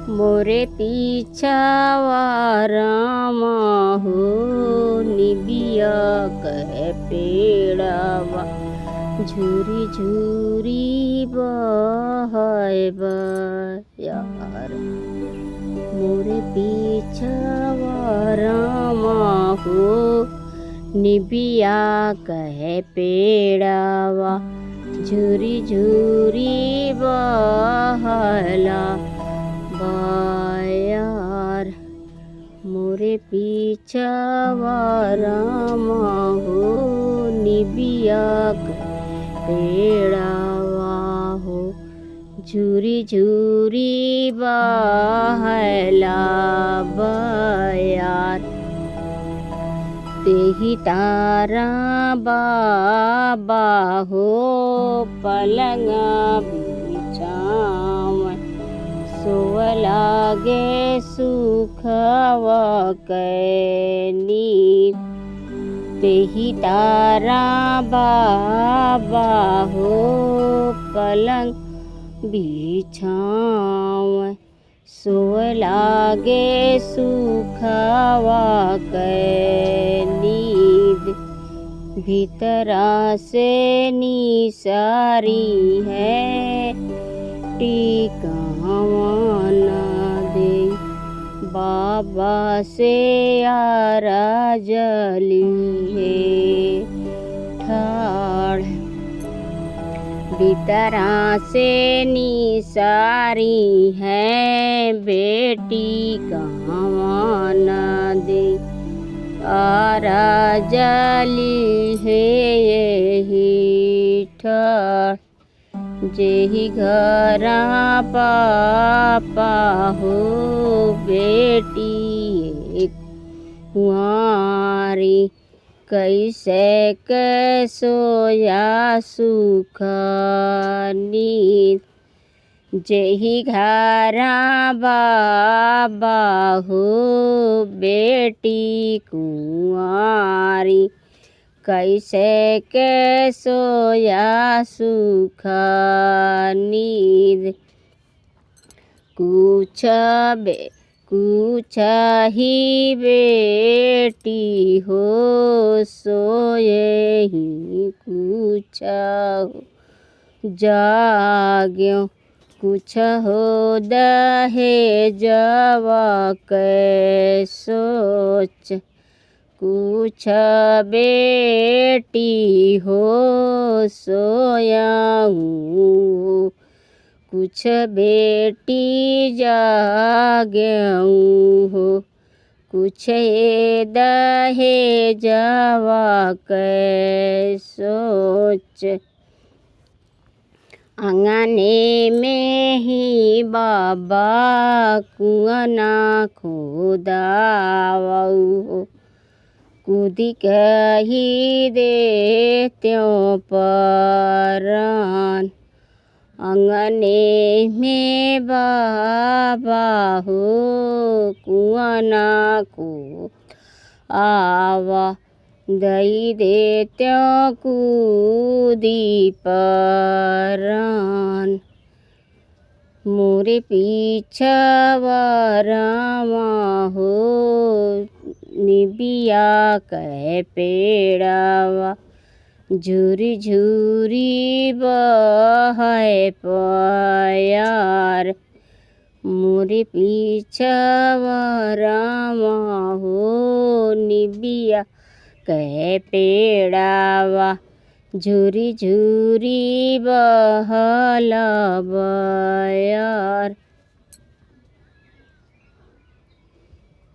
मोरे पीछावा रामा हो, निबिया कह पेड़ावा झूरी झूरी बहाय बयार। मोरे पीछावा रामा हो, निबिया कह पेड़ावा झूरी झूरी बहला बायार। मोरे पीछावा रामा हो, निबिया पेड़ावा हो झूरी झूरी बहला बायार। तेही तारा बाबा हो, पलंग बिछावै सोव लागे सुखव कैनी। तेही तारा बाबा हो, पलंग बिछावै सोव लागे सुखवा कैनी। भीतरा से निसारी है टिकावा न दे, बाबा से आरा जली है ठाड़। भीतरा से निसारी है बेटी कहाँ न दे, आरा जली है यही ठाड़। जेही घरा पापा हो, बेटी एक कुंवारी कैसे सोया सुख नींद। जेही घरा बाबा हो, बेटी कुंवारी कैसे सोया सुख नींद। कुछ ही बेटी हो, सोए ही कुछ हो जाग्यो। कुछ हो दहेजवा कै सोच, कुछ बेटी हो सोयाऊँ। कुछ बेटी जाग्यऊँ हो, कुछ ये दहेजवा कै सोच। आंगने में ही बाबा कुआना खोदावऊ, कूदी कही देत्यों परान। आंगने में बाबा हो, कुआना को आवा दई देत्यों कूदी परान। मोरे पीछावा रामा हो, निबिया कह पेड़ावा झूरी झूरी बहाय प्यार। मोरे पीछावा रामा हो, निबिया कह पेड़ावा झूरी झूरी बहला बयार।